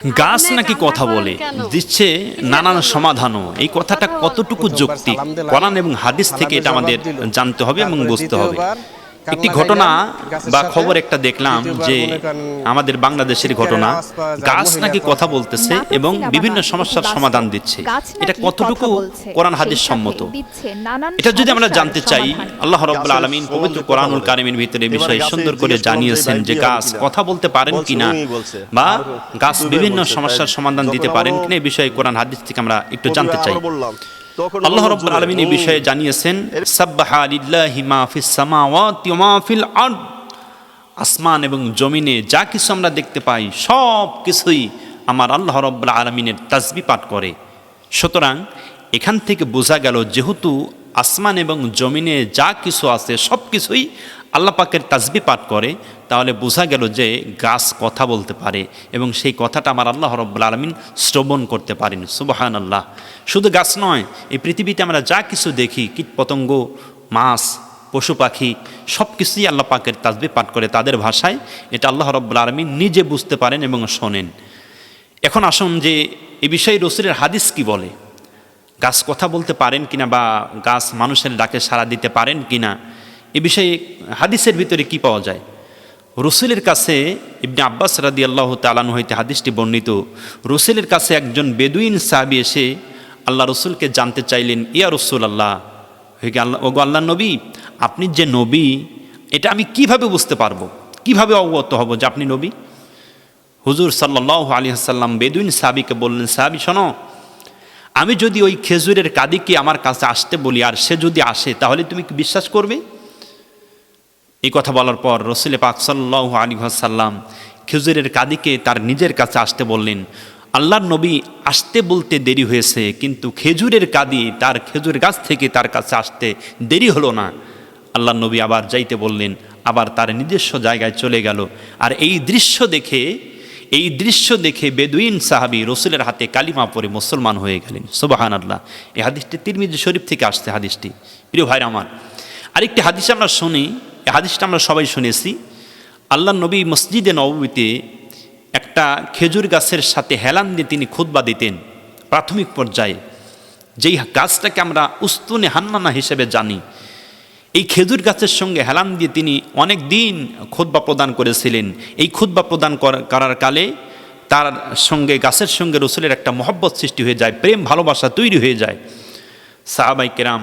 গাছ নাকি কথা বলে, দিচ্ছে নানান সমাধানও। এই কথাটা কতটুকু যৌক্তিক, কোরআন এবং হাদিস থেকে এটা আমাদের জানতে হবে এবং বুঝতে হবে। একটি ঘটনা বা খবর একটা দেখলাম যে আমাদের বাংলাদেশের ঘটনা, গাছ নাকি কথা বলতেছে এবং বিভিন্ন সমস্যার সমাধান দিচ্ছে। এটা কতটুকু কোরআন হাদিস সম্মত, এটা যদি আমরা জানতে চাই, আল্লাহ রাব্বুল আলামিন পবিত্র কোরআনুল কারীমের ভিতরে বিষয় সুন্দর করে জানিয়েছেন যে গাছ কথা বলতে পারেন কিনা বা গাছ বিভিন্ন সমস্যার সমাধান দিতে পারেন কিনা, এই বিষয়ে কোরআন হাদিস থেকে আমরা একটু জানতে চাই। আল্লাহ রাব্বুল আলামিন এই বিষয়ে জানিয়েছেন, সাব্বাহা লিল্লাহি মা ফিস সামাওয়াতি ওয়া মা ফিল আরদ, আসমান এবং জমিনে যা কিছু আমরা দেখতে পাই সব কিছুই আমার আল্লাহ রাব্বুল আলামিনের তাসবিহ পাঠ করে। সুতরাং এখান থেকে বোঝা গেল, যেহেতু আসমান এবং জমিনে যা কিছু আছে সব কিছুই আল্লাহ পাকের তাসবিহ পাঠ করে, তাহলে বোঝা গেল যে গাছ কথা বলতে পারে এবং সেই কথাটা আমার আল্লাহ রাব্বুল আলামিন শ্রবণ করতে পারেন। সুবহানাল্লাহ। শুধু গাছ নয়, এই পৃথিবীতে আমরা যা কিছু দেখি, কীট পতঙ্গ, মাছ, পশু পাখি, সব কিছুই আল্লাহ পাকের তাসবিহ পাঠ করে তাদের ভাষায়। এটা আল্লাহ রাব্বুল আলামিন নিজে বুঝতে পারেন এবং শোনেন। এখন আসুন যে এই বিষয়ে রাসূলের হাদিস কি বলে, গাছ কথা বলতে পারেন কিনা বা গাছ মানুষের ডাকে সাড়া দিতে পারেন কিনা, এ বিষয়ে হাদিসের ভিতরে কি পাওয়া যায়। রাসূলের কাছে ইবনে আব্বাস রাদিয়াল্লাহু তাআলা আনহু হইতে হাদিসটি বর্ণিত, রাসূলের কাছে একজন বেদুইন সাহাবী এসে আল্লাহ রাসূলকে জানতে চাইলেন, ইয়া রাসূলুল্লাহ, ওগো আল্লাহর নবী, আপনি যে নবী এটা আমি কিভাবে বুঝতে পারবো, কিভাবে অবগত হব যে আপনি নবী? হুজুর সাল্লাল্লাহু আলাইহি ওয়াসাল্লাম বেদুইন সাহাবীকে বললেন, সাহাবী শোনো, আমি যদি ওই খেজুরের কাদিকে আমার কাছে আসতে বলি আর সে যদি আসে, তাহলে তুমি কি বিশ্বাস করবে? এই কথা বলার পর রাসূল পাক সাল্লাল্লাহু আলাইহি ওয়াসাল্লাম খেজুরের কাদিকে তার নিজের কাছে আসতে বললেন। আল্লাহর নবী আসতে বলতে দেরি হয়েছে, কিন্তু খেজুরের কাদি তার খেজুর গাছ থেকে তার কাছে আসতে দেরি হলো না। আল্লাহর নবী আবার যাইতে বললেন, আবার তার নিজস্ব জায়গায় চলে গেল। আর এই দৃশ্য দেখে বেদুইন সাহাবী রাসূলের হাতে কালিমা পড়ে মুসলমান হয়ে গেলেন। সুবহানাল্লাহ। এই হাদিসটি তিরমিজি শরীফ থেকে আসছে হাদিসটি। প্রিয় ভাইরা আমার, আরেকটি হাদিস আমরা শুনি, এই হাদিসটা আমরা সবাই শুনেছি। আল্লাহর নবী মসজিদে নববীতে একটা খেজুর গাছের সাথে হেলান দিয়ে তিনি খুতবা দিতেন। প্রাথমিক পর্যায়ে যেই গাছটাকে আমরা উস্তুনে হান্নানা হিসেবে জানি, এই খেজুর গাছের সঙ্গে হেলান দিয়ে তিনি অনেক দিন খুতবা প্রদান করেছিলেন। এই খুতবা প্রদান করার কালে তার সঙ্গে গাছের সঙ্গে রাসূলের একটা মহব্বত সৃষ্টি হয়ে যায়, প্রেম ভালোবাসা তৈরি হয়ে যায়। সাহাবায়ে কেরাম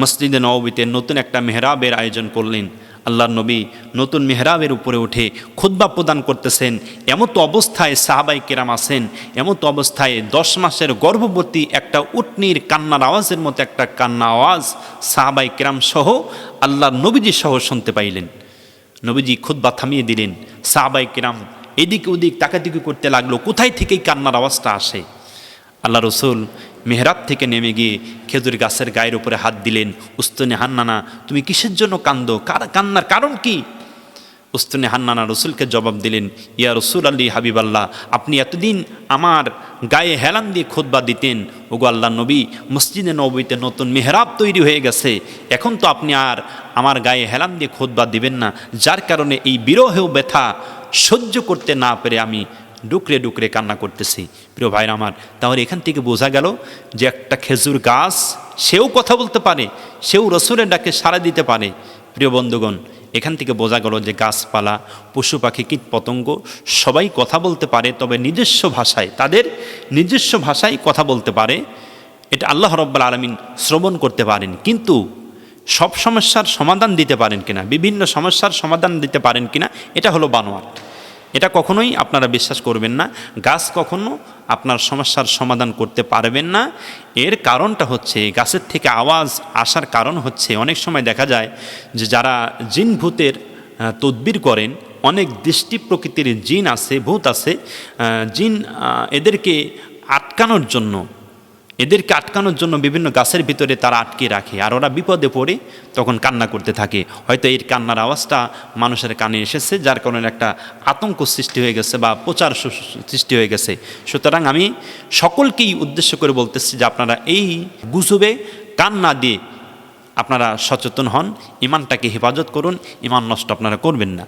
মসজিদে নববীতে নতুন একটা মেহরাবের আয়োজন করলেন। আল্লাহর নবী নতুন মেহরাবের উপরে উঠে খুতবা প্রদান করতেছেন। এমতো অবস্থায় সাহাবায়ে কেরাম আছেন, এমতো অবস্থায় 10 মাসের গর্ভবতী একটা উটনির কান্নার আওয়াজের মতো একটা কান্না আওয়াজ সাহাবায়ে কেরাম সহ আল্লাহর নবীজি সহ শুনতে পাইলেন। নবীজি খুতবা থামিয়ে দিলেন। সাহাবায়ে কেরাম এদিক ওদিক তাকাতাকি করতে লাগলো, কোথায় থেকে এই কান্নার আওয়াজটা আসে। আল্লাহ রসুল মেহরাব থেকে নেমে গিয়ে খেজুর গাছের গায়ের উপরে হাত দিলেন। উস্তুনে হান্নানা, তুমি কিসের জন্য কান্দো, কান্নার কারণ কি? উস্তুনে হান্নানা রসুলকে জবাব দিলেন, ইয়া রসুল আল্লাহ হাবিবাল্লাহ, আপনি এতদিন আমার গায়ে হেলান দিয়ে খুতবা দিতেন, ওগো আল্লাহ নবী, মসজিদে নববীতে নতুন মেহরাব তৈরি হয়ে গেছে, এখন তো আপনি আর আমার গায়ে হেলান দিয়ে খুতবা দিবেন না, যার কারণে এই বিরহেও ব্যথা সহ্য করতে না পেরে আমি ডুকরে ডুকরে কান্না করতেছি। প্রিয় ভাইরা আমার, তাহলে এখান থেকে বোঝা গেল যে একটা খেজুর গাছ সেও কথা বলতে পারে, সেও রসুলের ডাকে সাড়া দিতে পারে। প্রিয় বন্ধুগণ, এখান থেকে বোঝা গেল যে গাছপালা, পশু পাখি, কীট পতঙ্গ সবাই কথা বলতে পারে, তবে নিজস্ব ভাষায়, তাদের নিজস্ব ভাষায় কথা বলতে পারে। এটা আল্লাহ রাব্বুল আলামিন শ্রবণ করতে পারেন, কিন্তু সব সমস্যার সমাধান দিতে পারেন কিনা, বিভিন্ন সমস্যার সমাধান দিতে পারেন কিনা, এটা হলো বানোয়াট। এটা কখনোই আপনারা বিশ্বাস করবেন না। গাছ কখনো আপনার সমস্যার সমাধান করতে পারবেন না। এর কারণটা হচ্ছে, গাছের থেকে আওয়াজ আসার কারণ হচ্ছে, অনেক সময় দেখা যায় যে যারা জিন ভূতের তদবির করেন, অনেক দৃষ্টি প্রকৃতির জিন আছে, ভূত আছে, জিন এদেরকে আটকানোর জন্য বিভিন্ন গাছের ভিতরে তারা আটকে রাখে, আর ওরা বিপদে পড়ে তখন কান্না করতে থাকে। হয়তো এর কান্নার আওয়াজটা মানুষের কানে এসেছে, যার কারণে একটা আতঙ্ক সৃষ্টি হয়ে গেছে বা প্রচার সৃষ্টি হয়ে গেছে। সুতরাং আমি সকলকেই উদ্দেশ্য করে বলতেছি যে আপনারা এই গুজবে কান না দিয়ে আপনারা সচেতন হন, ইমানটাকে হেফাজত করুন, ইমান নষ্ট আপনারা করবেন না।